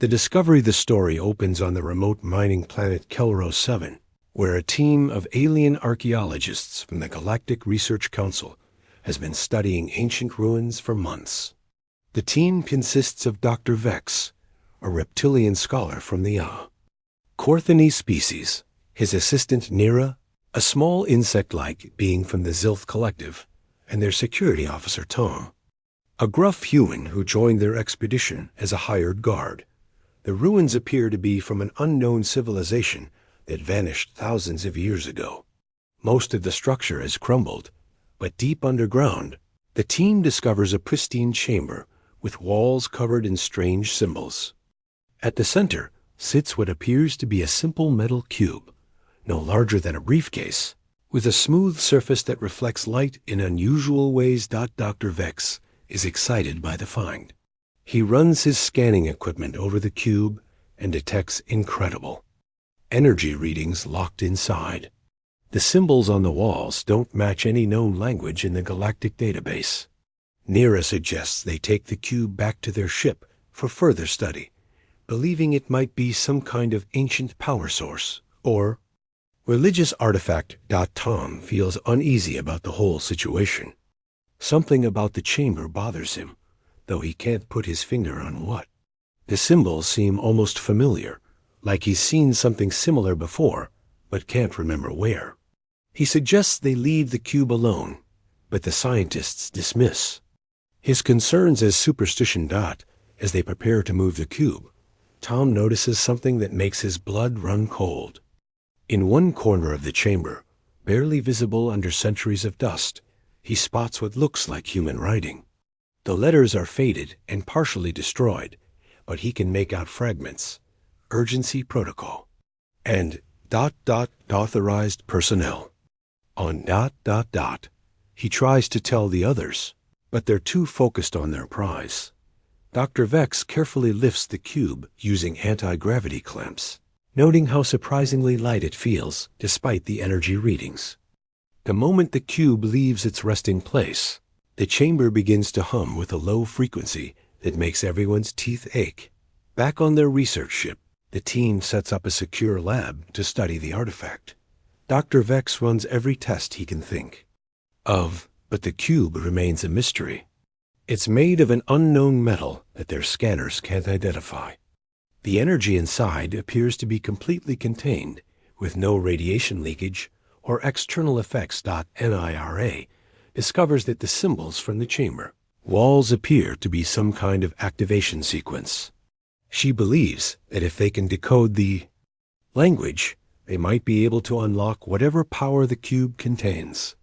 The story opens on the remote mining planet Kelros 7, where a team of alien archaeologists from the Galactic Research Council has been studying ancient ruins for months. The team consists of Dr. Vex, a reptilian scholar from the Corthony species, his assistant Nira, a small insect-like being from the Zilth Collective, and their security officer Tom, a gruff human who joined their expedition as a hired guard. The ruins appear to be from an unknown civilization that vanished thousands of years ago. Most of the structure has crumbled, but deep underground, the team discovers a pristine chamber with walls covered in strange symbols. At the center sits what appears to be a simple metal cube, no larger than a briefcase, with a smooth surface that reflects light in unusual ways. Dr. Vex is excited by the find. He runs his scanning equipment over the cube and detects incredible energy readings locked inside. The symbols on the walls don't match any known language in the Galactic database. Nira suggests they take the cube back to their ship for further study, believing it might be some kind of ancient power source or religious artifact. Tom feels uneasy about the whole situation. Something about the chamber bothers him, though he can't put his finger on what. The symbols seem almost familiar, like he's seen something similar before, but can't remember where. He suggests they leave the cube alone, but the scientists dismiss his concerns as superstition. As they prepare to move the cube, Tom notices something that makes his blood run cold. In one corner of the chamber, barely visible under centuries of dust, he spots what looks like human writing. The letters are faded and partially destroyed, but he can make out fragments. Urgency protocol. And ... authorized personnel. On ... He tries to tell the others, but they're too focused on their prize. Dr. Vex carefully lifts the cube using anti-gravity clamps, noting how surprisingly light it feels despite the energy readings. The moment the cube leaves its resting place, the chamber begins to hum with a low frequency that makes everyone's teeth ache. Back on their research ship, the team sets up a secure lab to study the artifact. Dr. Vex runs every test he can think of, but the cube remains a mystery. It's made of an unknown metal that their scanners can't identify. The energy inside appears to be completely contained, with no radiation leakage or external effects. Nira discovers that the symbols from the chamber walls appear to be some kind of activation sequence. She believes that if they can decode the language, they might be able to unlock whatever power the cube contains.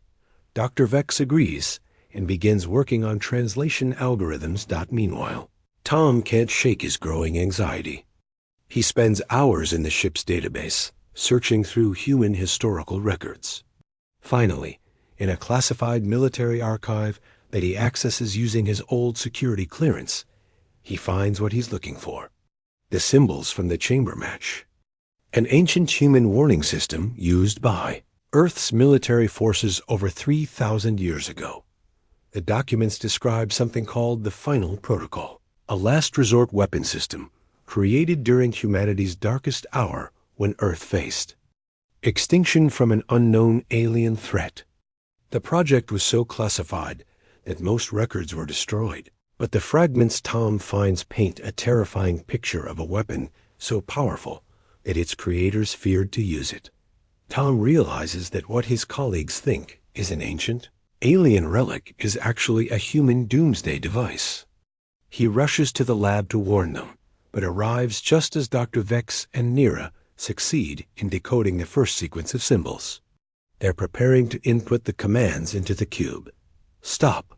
Dr. Vex agrees and begins working on translation algorithms. Meanwhile, Tom can't shake his growing anxiety. He spends hours in the ship's database, searching through human historical records. Finally, in a classified military archive that he accesses using his old security clearance, he finds what he's looking for: the symbols from the chamber match. An ancient human warning system used by Earth's military forces over 3,000 years ago. The documents describe something called the Final Protocol, a last resort weapon system created during humanity's darkest hour when Earth faced extinction from an unknown alien threat. The project was so classified that most records were destroyed, but the fragments Tom finds paint a terrifying picture of a weapon so powerful that its creators feared to use it. Tom realizes that what his colleagues think is an ancient alien relic is actually a human doomsday device. He rushes to the lab to warn them, but arrives just as Dr. Vex and Nira succeed in decoding the first sequence of symbols. They're preparing to input the commands into the cube. Stop!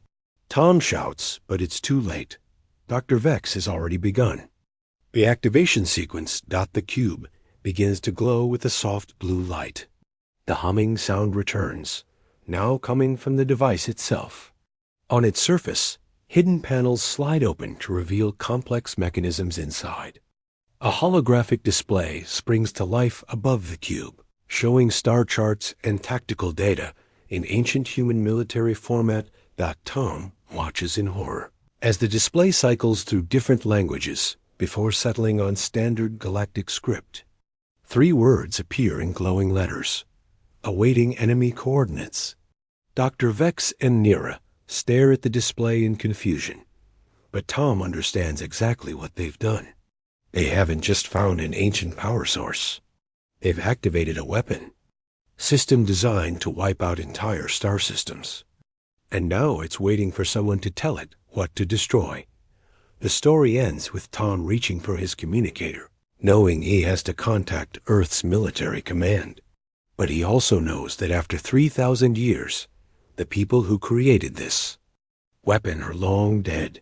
Tom shouts, but it's too late. Dr. Vex has already begun. The activation sequence. The cube begins to glow with a soft blue light. The humming sound returns, now coming from the device itself. On its surface, hidden panels slide open to reveal complex mechanisms inside. A holographic display springs to life above the cube, showing star charts and tactical data in ancient human military format. Tom watches in horror as the display cycles through different languages, before settling on standard galactic script. 3 words appear in glowing letters: awaiting enemy coordinates. Dr. Vex and Nira stare at the display in confusion, but Tom understands exactly what they've done. They haven't just found an ancient power source. They've activated a weapon system designed to wipe out entire star systems. And now it's waiting for someone to tell it what to destroy. The story ends with Tom reaching for his communicator, knowing he has to contact Earth's military command. But he also knows that after 3,000 years, the people who created this weapon are long dead.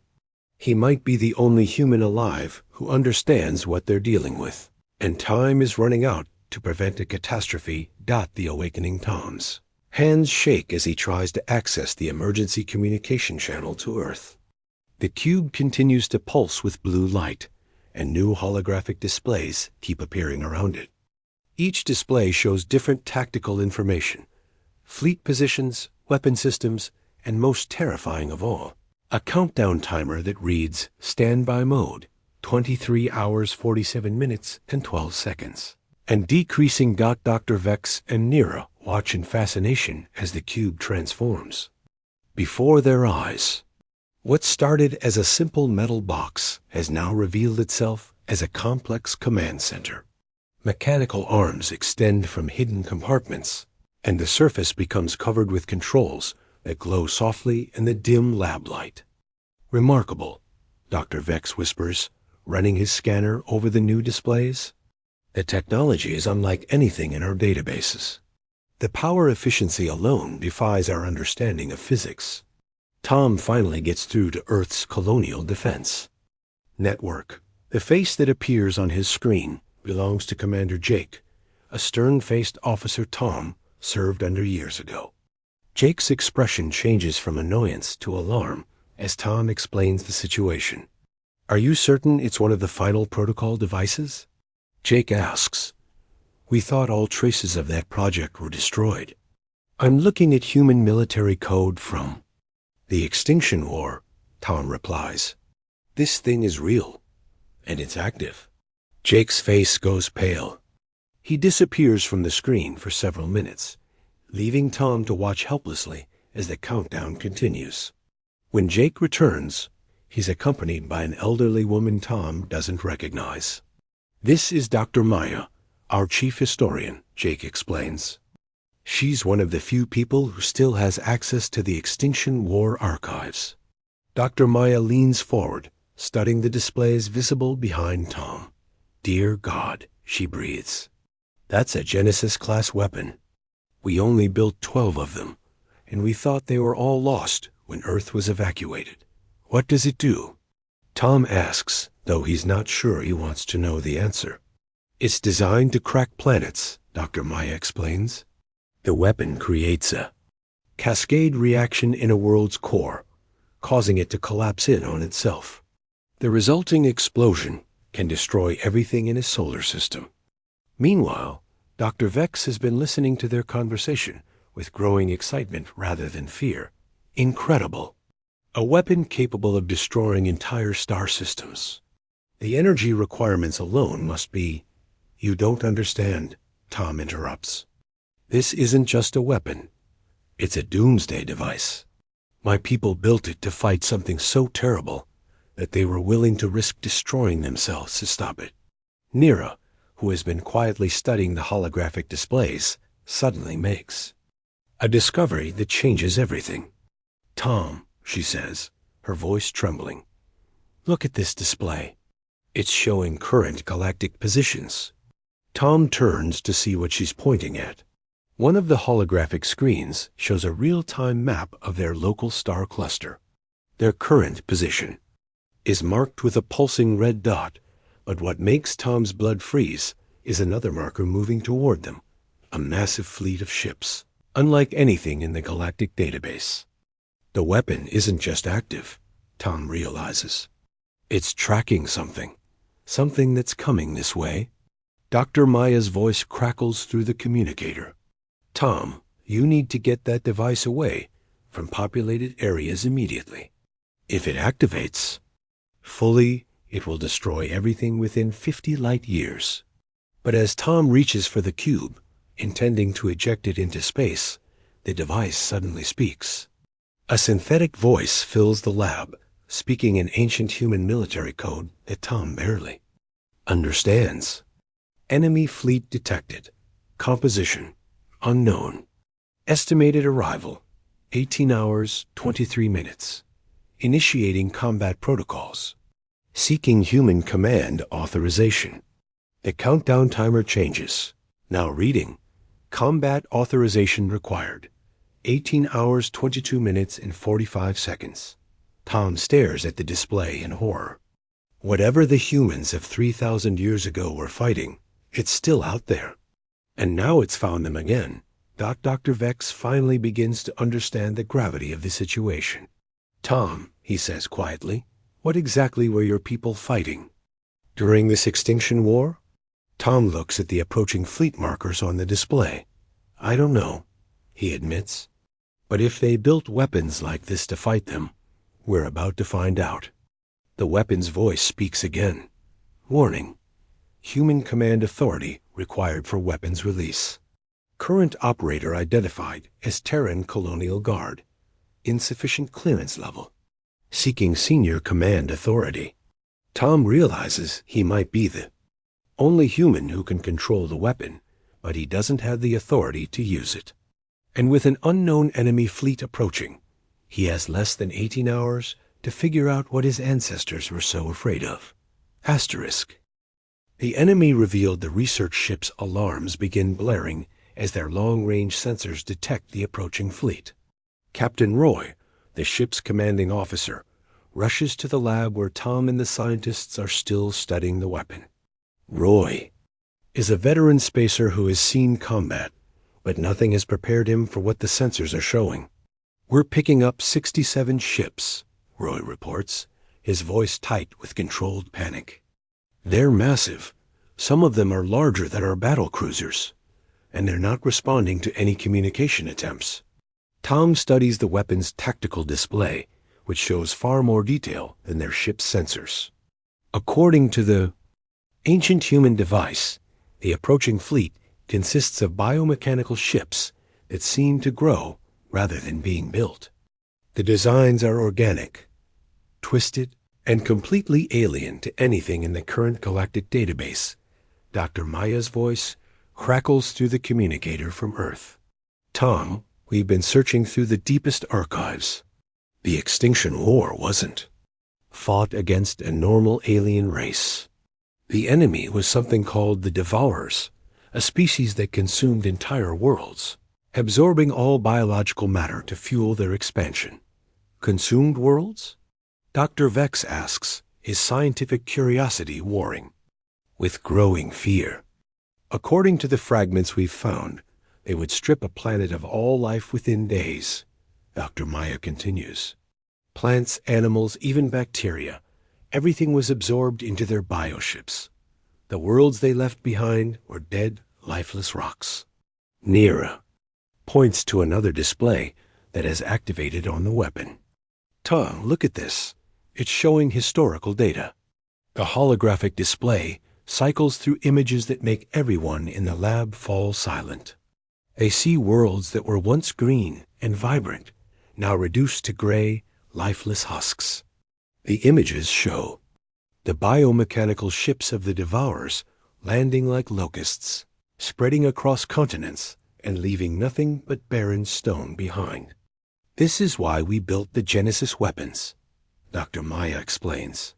He might be the only human alive who understands what they're dealing with, and time is running out to prevent a catastrophe. The awakening Tom's hands shake as he tries to access the emergency communication channel to Earth. The cube continues to pulse with blue light, and new holographic displays keep appearing around it. Each display shows different tactical information: fleet positions, weapon systems, and most terrifying of all, a countdown timer that reads standby mode, 23 hours 47 minutes and 12 seconds. And decreasing. Dr. Vex and Nira watch in fascination as the cube transforms. Before their eyes, what started as a simple metal box has now revealed itself as a complex command center. Mechanical arms extend from hidden compartments, and the surface becomes covered with controls that glow softly in the dim lab light. Remarkable, Dr. Vex whispers, running his scanner over the new displays. The technology is unlike anything in our databases. The power efficiency alone defies our understanding of physics. Tom finally gets through to Earth's colonial defense network. The face that appears on his screen belongs to Commander Jake, a stern-faced officer Tom served under years ago. Jake's expression changes from annoyance to alarm as Tom explains the situation. "Are you certain it's one of the final protocol devices?" Jake asks. "We thought all traces of that project were destroyed." "I'm looking at human military code from the Extinction War," Tom replies. "This thing is real, and it's active." Jake's face goes pale. He disappears from the screen for several minutes, leaving Tom to watch helplessly as the countdown continues. When Jake returns, he's accompanied by an elderly woman Tom doesn't recognize. "This is Dr. Maya, our chief historian," Jake explains. "She's one of the few people who still has access to the Extinction War archives." Dr. Maya leans forward, studying the displays visible behind Tom. "Dear God," she breathes. "That's a Genesis-class weapon. We only built 12 of them, and we thought they were all lost when Earth was evacuated. What does it do?" Tom asks, though he's not sure he wants to know the answer. "It's designed to crack planets," Dr. Maya explains. "The weapon creates a cascade reaction in a world's core, causing it to collapse in on itself. The resulting explosion can destroy everything in his solar system." Meanwhile, Dr. Vex has been listening to their conversation with growing excitement rather than fear. Incredible. A weapon capable of destroying entire star systems. The energy requirements alone must be— "You don't understand," Tom interrupts. "This isn't just a weapon. It's a doomsday device. My people built it to fight something so terrible that they were willing to risk destroying themselves to stop it." Nira, who has been quietly studying the holographic displays, suddenly makes a discovery that changes everything. "Tom," she says, her voice trembling, "look at this display. It's showing current galactic positions." Tom turns to see what she's pointing at. One of the holographic screens shows a real-time map of their local star cluster. Their current position is marked with a pulsing red dot, but what makes Tom's blood freeze is another marker moving toward them, a massive fleet of ships, unlike anything in the galactic database. The weapon isn't just active, Tom realizes. It's tracking something that's coming this way. Dr. Maya's voice crackles through the communicator. "Tom, you need to get that device away from populated areas immediately. If it activates fully, It will destroy everything within 50 light years. But as Tom reaches for the cube, intending to eject it into space, the device suddenly speaks. A synthetic voice fills the lab, speaking in ancient human military code that Tom barely understands. Enemy fleet detected. Composition unknown. Estimated arrival 18 hours, 23 minutes. Initiating combat protocols. Seeking human command authorization. The countdown timer changes. Now reading. Combat authorization required. 18 hours, 22 minutes, and 45 seconds. Tom stares at the display in horror. Whatever the humans of 3,000 years ago were fighting, it's still out there. And now it's found them again. Dr. Vex finally begins to understand the gravity of the situation. Tom, he says quietly, what exactly were your people fighting? During this extinction war? Tom looks at the approaching fleet markers on the display. I don't know, he admits. But if they built weapons like this to fight them, we're about to find out. The weapon's voice speaks again. Warning. Human command authority required for weapons release. Current operator identified as Terran Colonial Guard. Insufficient clearance level. Seeking senior command authority. Tom realizes he might be the only human who can control the weapon, but he doesn't have the authority to use it. And with an unknown enemy fleet approaching, he has less than 18 hours to figure out what his ancestors were so afraid of. Asterisk. The enemy revealed the research ship's alarms begin blaring as their long-range sensors detect the approaching fleet. Captain Roy, the ship's commanding officer, rushes to the lab where Tom and the scientists are still studying the weapon. Roy is a veteran spacer who has seen combat, but nothing has prepared him for what the sensors are showing. We're picking up 67 ships, Roy reports, his voice tight with controlled panic. They're massive. Some of them are larger than our battle cruisers, and they're not responding to any communication attempts. Tom studies the weapon's tactical display, which shows far more detail than their ship's sensors. According to the ancient human device, the approaching fleet consists of biomechanical ships that seem to grow rather than being built. The designs are organic, twisted, and completely alien to anything in the current galactic database. Dr. Maya's voice crackles through the communicator from Earth. Tom, we've been searching through the deepest archives. The extinction war wasn't fought against a normal alien race. The enemy was something called the Devourers, a species that consumed entire worlds, absorbing all biological matter to fuel their expansion. Consumed worlds? Dr. Vex asks, his scientific curiosity warring. With growing fear. According to the fragments we've found, they would strip a planet of all life within days. Dr. Maya continues. Plants, animals, even bacteria, everything was absorbed into their bioships. The worlds they left behind were dead, lifeless rocks. Nera points to another display that is activated on the weapon. Tom, look at this. It's showing historical data. The holographic display cycles through images that make everyone in the lab fall silent. They see worlds that were once green and vibrant, now reduced to gray, lifeless husks. The images show the biomechanical ships of the Devourers landing like locusts, spreading across continents and leaving nothing but barren stone behind. This is why we built the Genesis weapons, Dr. Maya explains.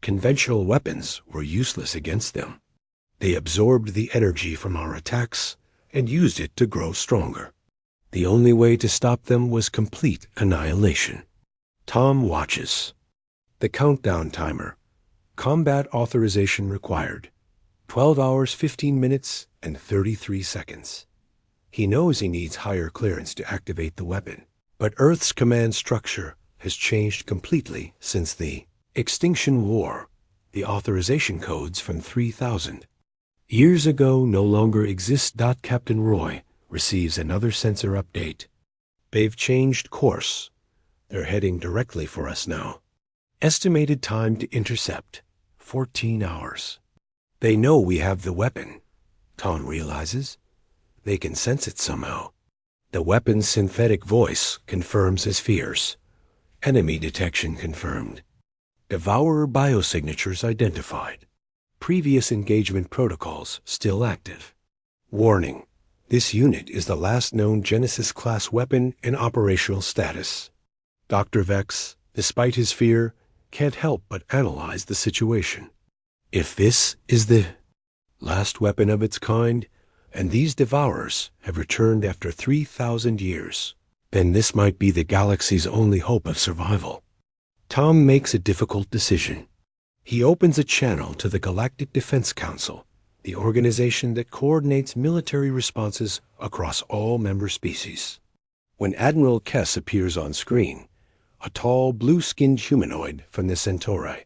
Conventional weapons were useless against them. They absorbed the energy from our attacks and used it to grow stronger. The only way to stop them was complete annihilation. Tom watches. The countdown timer. Combat authorization required. 12 hours, 15 minutes, and 33 seconds. He knows he needs higher clearance to activate the weapon, but Earth's command structure has changed completely since the extinction war. The authorization codes from 3000 years ago no longer exist. Captain Roy receives another sensor update. They've changed course. They're heading directly for us now. Estimated time to intercept, 14 hours. They know we have the weapon, Tom realizes. They can sense it somehow. The weapon's synthetic voice confirms his fears. Enemy detection confirmed. Devourer biosignatures identified. Previous engagement protocols still active. Warning: this unit is the last known Genesis-class weapon in operational status. Dr. Vex, despite his fear, can't help but analyze the situation. If this is the last weapon of its kind, and these devourers have returned after 3,000 years, then this might be the galaxy's only hope of survival. Tom makes a difficult decision. He opens a channel to the Galactic Defense Council, the organization that coordinates military responses across all member species. When Admiral Kess appears on screen, a tall, blue-skinned humanoid from the Centauri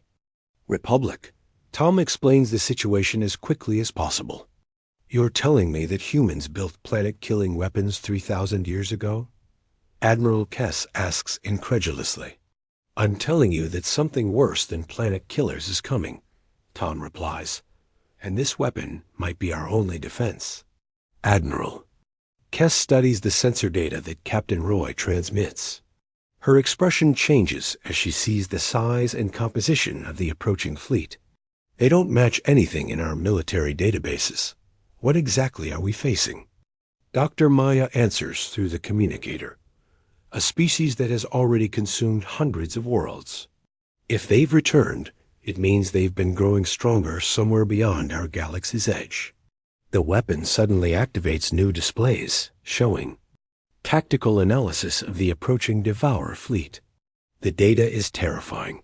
Republic, Tom explains the situation as quickly as possible. "You're telling me that humans built planet-killing weapons 3,000 years ago?" Admiral Kess asks incredulously. "I'm telling you that something worse than planet killers is coming," Tom replies, "and this weapon might be our only defense." "Admiral." Kess studies the sensor data that Captain Roy transmits. Her expression changes as she sees the size and composition of the approaching fleet. "They don't match anything in our military databases. What exactly are we facing?" Dr. Maya answers through the communicator. "A species that has already consumed hundreds of worlds. If they've returned, it means they've been growing stronger somewhere beyond our galaxy's edge." The weapon suddenly activates new displays, showing tactical analysis of the approaching Devourer fleet. The data is terrifying.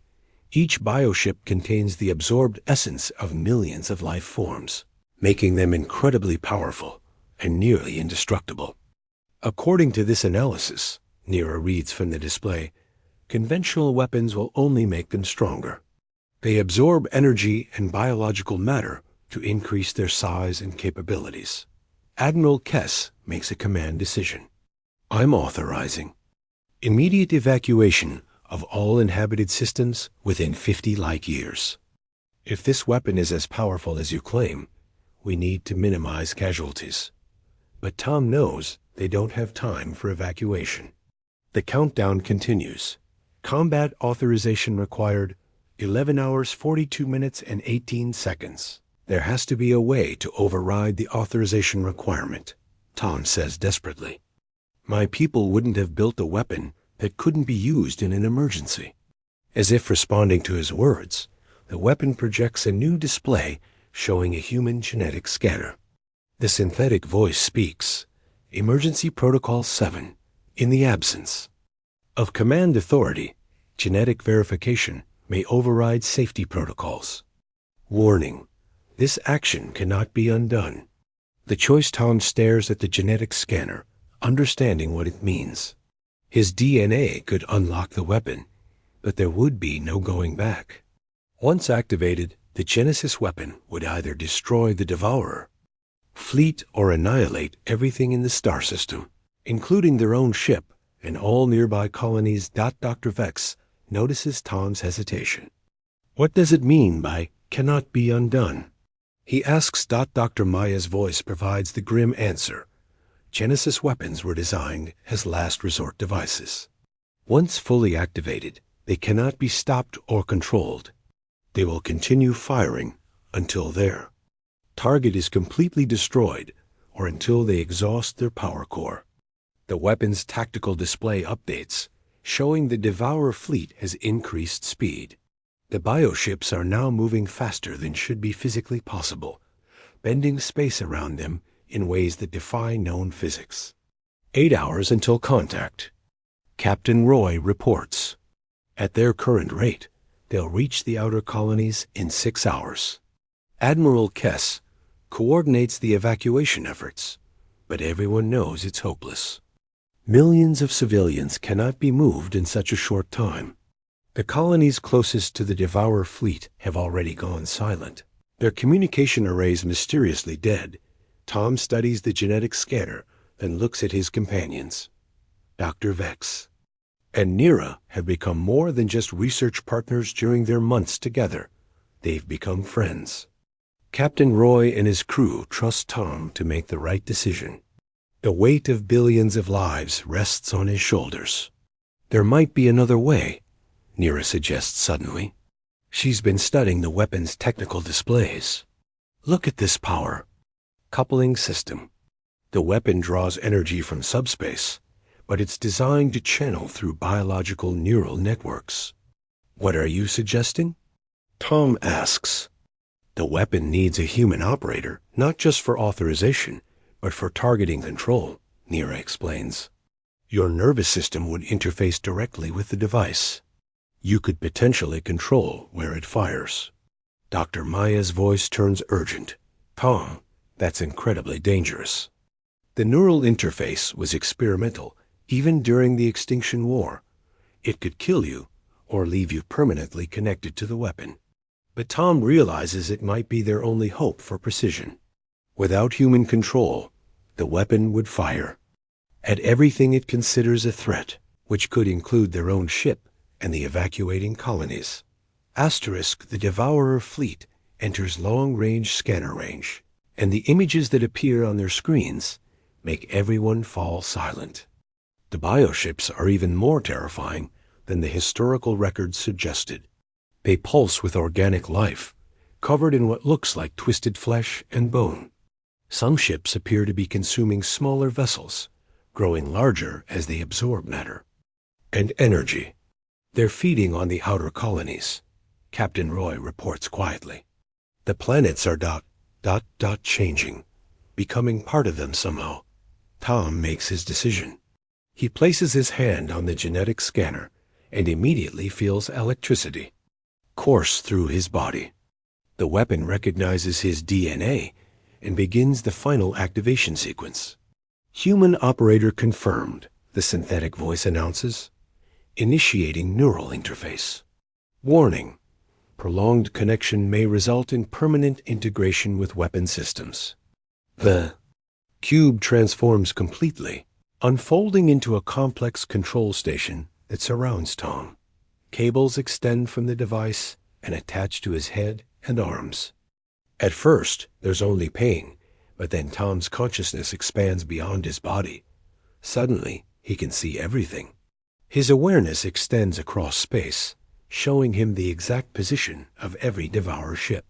Each bioship contains the absorbed essence of millions of life forms, making them incredibly powerful and nearly indestructible. According to this analysis, Nira reads from the display, conventional weapons will only make them stronger. They absorb energy and biological matter to increase their size and capabilities. Admiral Kess makes a command decision. "I'm authorizing immediate evacuation of all inhabited systems within 50 light years. If this weapon is as powerful as you claim, we need to minimize casualties." But Tom knows they don't have time for evacuation. The countdown continues. Combat authorization required, 11 hours 42 minutes and 18 seconds. There has to be a way to override the authorization requirement, Tom says desperately. "My people wouldn't have built a weapon that couldn't be used in an emergency." As if responding to his words, the weapon projects a new display showing a human genetic scanner. The synthetic voice speaks, "Emergency Protocol 7. In the absence of command authority, genetic verification may override safety protocols. Warning: this action cannot be undone." The choice Tom stares at the genetic scanner, understanding what it means. His DNA could unlock the weapon, but there would be no going back. Once activated, the Genesis weapon would either destroy the Devourer fleet or annihilate everything in the star system, including their own ship and all nearby colonies. Dr. Vex notices Tom's hesitation. What does it mean by "cannot be undone"? He asks. Dr. Maya's voice provides the grim answer. Genesis weapons were designed as last resort devices. Once fully activated, they cannot be stopped or controlled. They will continue firing until their target is completely destroyed or until they exhaust their power core. The weapon's tactical display updates, showing the Devourer fleet has increased speed. The bioships are now moving faster than should be physically possible, bending space around them in ways that defy known physics. 8 hours until contact. Captain Roy reports. At their current rate, they'll reach the outer colonies in 6 hours. Admiral Kess coordinates the evacuation efforts, but everyone knows it's hopeless. Millions of civilians cannot be moved in such a short time. The colonies closest to the Devourer fleet have already gone silent. Their communication arrays mysteriously dead. Tom studies the genetic scanner, then looks at his companions. Dr. Vex and Nira have become more than just research partners during their months together. they've become friends. Captain Roy and his crew trust Tom to make the right decision. The weight of billions of lives rests on his shoulders. There might be another way, Nira suggests suddenly. She's been studying the weapon's technical displays. Look at this power. Coupling system. The weapon draws energy from subspace, but it's designed to channel through biological neural networks. What are you suggesting? Tom asks. The weapon needs a human operator, not just for authorization, but for targeting control, Nira explains. Your nervous system would interface directly with the device. You could potentially control where it fires. Dr. Maya's voice turns urgent. Tom, that's incredibly dangerous. The neural interface was experimental, even during the Extinction War. It could kill you, or leave you permanently connected to the weapon. But Tom realizes it might be their only hope for precision. Without human control, the weapon would fire at everything it considers a threat, which could include their own ship and the evacuating colonies. The Devourer fleet enters long-range scanner range, and the images that appear on their screens make everyone fall silent. The bioships are even more terrifying than the historical records suggested. They pulse with organic life, covered in what looks like twisted flesh and bone. Some ships appear to be consuming smaller vessels, growing larger as they absorb matter. And energy. They're feeding on the outer colonies, Captain Roy reports quietly. The planets are changing, becoming part of them somehow. Tom makes his decision. He places his hand on the genetic scanner and immediately feels electricity course through his body. The weapon recognizes his DNA and begins the final activation sequence. Human operator confirmed, the synthetic voice announces. Initiating neural interface. Warning: prolonged connection may result in permanent integration with weapon systems. The cube transforms completely, unfolding into a complex control station that surrounds Tom. Cables extend from the device and attach to his head and arms. At first, there's only pain, but then Tom's consciousness expands beyond his body. Suddenly, he can see everything. His awareness extends across space, showing him the exact position of every Devourer ship.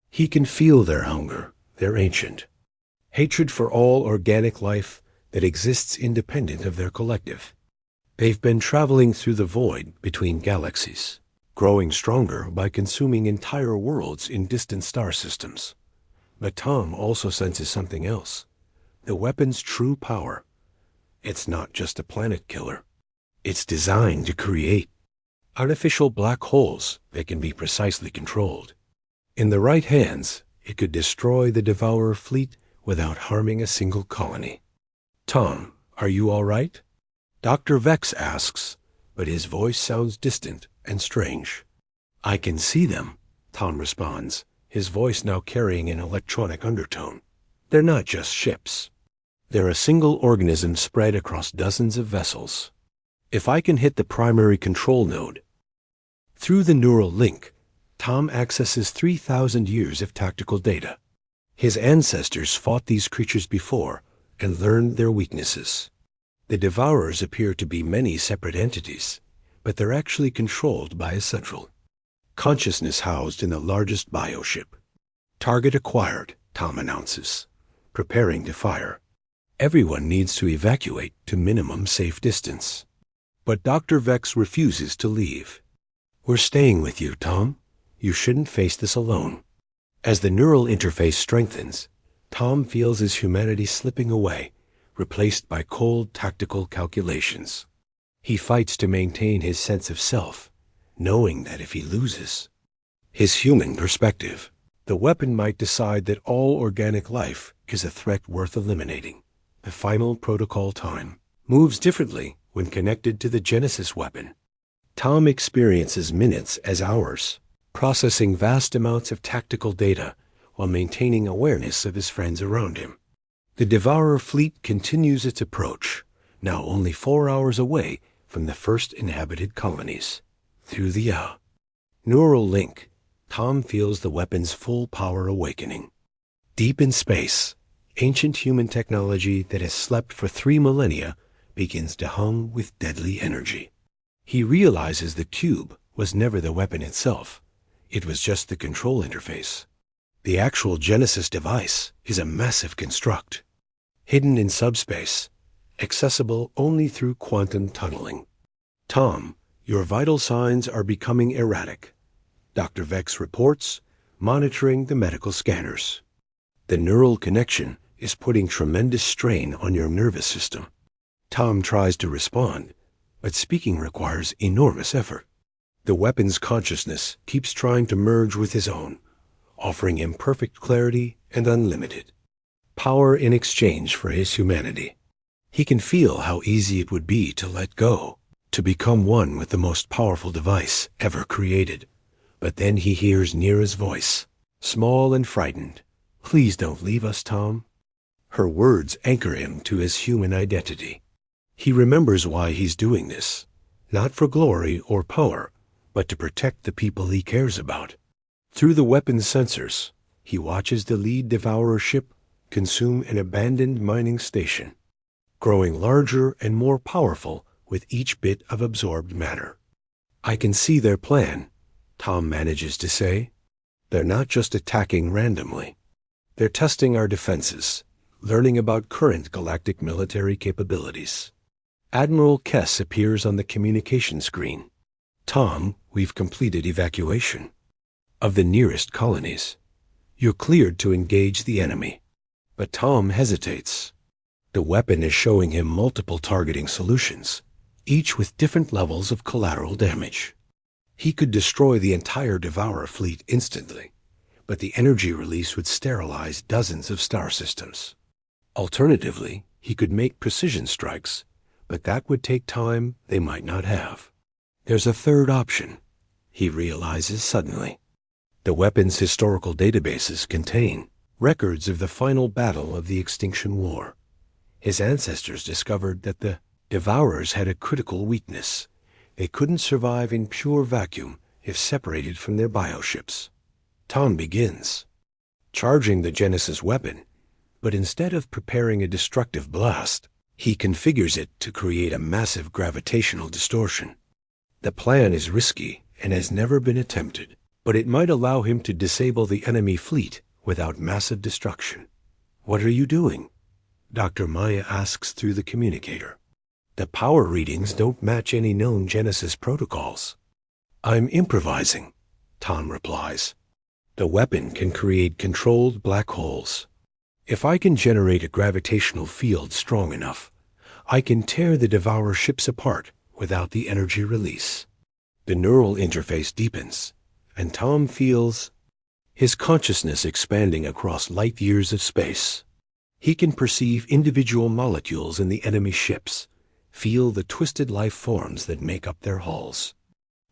He can feel their hunger, their ancient hatred for all organic life that exists independent of their collective. They've been traveling through the void between galaxies, growing stronger by consuming entire worlds in distant star systems. But Tom also senses something else. The weapon's true power. It's not just a planet killer. It's designed to create artificial black holes that can be precisely controlled. In the right hands, it could destroy the Devourer fleet without harming a single colony. Tom, are you all right? Dr. Vex asks, but his voice sounds distant and strange. I can see them, Tom responds, his voice now carrying an electronic undertone. They're not just ships. They're a single organism spread across dozens of vessels. If I can hit the primary control node. Through the neural link, Tom accesses 3,000 years of tactical data. His ancestors fought these creatures before and learned their weaknesses. The Devourers appear to be many separate entities, but they're actually controlled by a central consciousness housed in the largest bioship. Target acquired, Tom announces, preparing to fire. Everyone needs to evacuate to minimum safe distance. But Dr. Vex refuses to leave. We're staying with you, Tom. You shouldn't face this alone. As the neural interface strengthens, Tom feels his humanity slipping away, replaced by cold tactical calculations. He fights to maintain his sense of self, knowing that if he loses his human perspective, the weapon might decide that all organic life is a threat worth eliminating. The final protocol time moves differently when connected to the Genesis weapon. Tom experiences minutes as hours, processing vast amounts of tactical data while maintaining awareness of his friends around him. The Devourer fleet continues its approach, now only 4 hours away from the first inhabited colonies. Through the neural link, Tom feels the weapon's full power awakening. Deep in space, ancient human technology that has slept for 3 millennia begins to hum with deadly energy. He realizes the cube was never the weapon itself. It was just the control interface. The actual Genesis device is a massive construct, hidden in subspace, accessible only through quantum tunneling. Tom, your vital signs are becoming erratic. Dr. Vex reports, monitoring the medical scanners. The neural connection is putting tremendous strain on your nervous system. Tom tries to respond, but speaking requires enormous effort. The weapon's consciousness keeps trying to merge with his own, offering him perfect clarity and unlimited power in exchange for his humanity. He can feel how easy it would be to let go, to become one with the most powerful device ever created. But then he hears Nira's voice, small and frightened. "Please don't leave us, Tom." Her words anchor him to his human identity. He remembers why he's doing this, not for glory or power, but to protect the people he cares about. Through the weapon's sensors, he watches the lead Devourer ship consume an abandoned mining station, growing larger and more powerful with each bit of absorbed matter. "I can see their plan," Tom manages to say. "They're not just attacking randomly. They're testing our defenses, learning about current galactic military capabilities." Admiral Kess appears on the communication screen. "Tom, we've completed evacuation of the nearest colonies. You're cleared to engage the enemy." But Tom hesitates. The weapon is showing him multiple targeting solutions, each with different levels of collateral damage. He could destroy the entire Devourer fleet instantly, but the energy release would sterilize dozens of star systems. Alternatively, he could make precision strikes, but that would take time they might not have. There's a third option, he realizes suddenly. The weapon's historical databases contain records of the final battle of the Extinction War. His ancestors discovered that the Devourers had a critical weakness. They couldn't survive in pure vacuum if separated from their bioships. Tom begins, charging the Genesis weapon, but instead of preparing a destructive blast, he configures it to create a massive gravitational distortion. The plan is risky and has never been attempted, but it might allow him to disable the enemy fleet without massive destruction. "What are you doing?" Dr. Maya asks through the communicator. "The power readings don't match any known Genesis protocols." "I'm improvising," Tom replies. "The weapon can create controlled black holes. If I can generate a gravitational field strong enough, I can tear the Devourer ships apart without the energy release." The neural interface deepens, and Tom feels his consciousness expanding across light years of space. He can perceive individual molecules in the enemy ships, feel the twisted life forms that make up their hulls.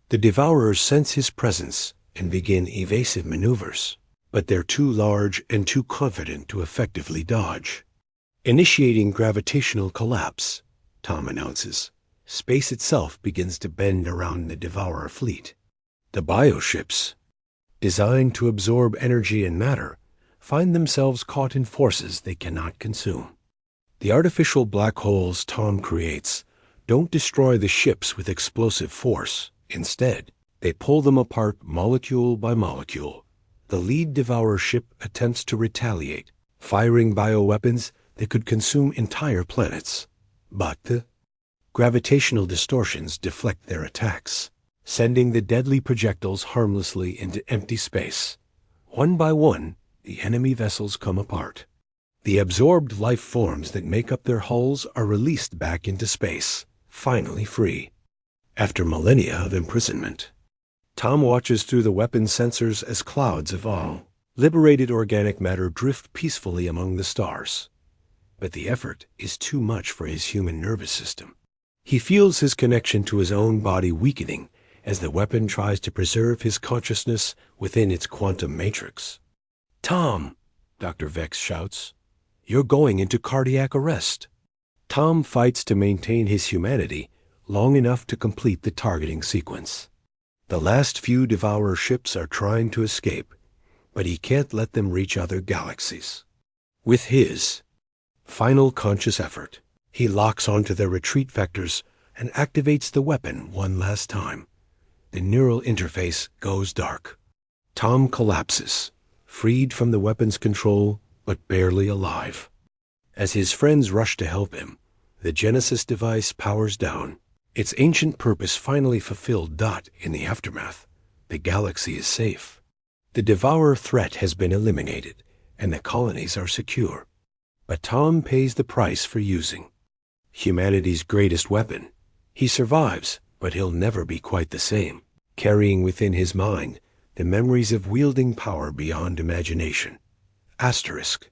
The Devourers sense his presence and begin evasive maneuvers, but they're too large and too confident to effectively dodge. "Initiating gravitational collapse," Tom announces. Space itself begins to bend around the Devourer fleet. The bioships, designed to absorb energy and matter, find themselves caught in forces they cannot consume. The artificial black holes Tom creates don't destroy the ships with explosive force. Instead, they pull them apart molecule by molecule. The lead Devourer ship attempts to retaliate, firing bioweapons that could consume entire planets. But the gravitational distortions deflect their attacks, sending the deadly projectiles harmlessly into empty space. One by one, the enemy vessels come apart. The absorbed life forms that make up their hulls are released back into space, finally free. After millennia of imprisonment, Tom watches through the weapon sensors as clouds evolve. Liberated organic matter drift peacefully among the stars. But the effort is too much for his human nervous system. He feels his connection to his own body weakening as the weapon tries to preserve his consciousness within its quantum matrix. "Tom," Dr. Vex shouts, "you're going into cardiac arrest." Tom fights to maintain his humanity long enough to complete the targeting sequence. The last few Devourer ships are trying to escape, but he can't let them reach other galaxies. With his final conscious effort, he locks onto their retreat vectors and activates the weapon one last time. The neural interface goes dark. Tom collapses, freed from the weapon's control, but barely alive. As his friends rush to help him, the Genesis device powers down. Its ancient purpose finally fulfilled. In the aftermath, the galaxy is safe. The Devourer threat has been eliminated, and the colonies are secure. But Tom pays the price for using humanity's greatest weapon. He survives, but he'll never be quite the same, carrying within his mind the memories of wielding power beyond imagination. Asterisk.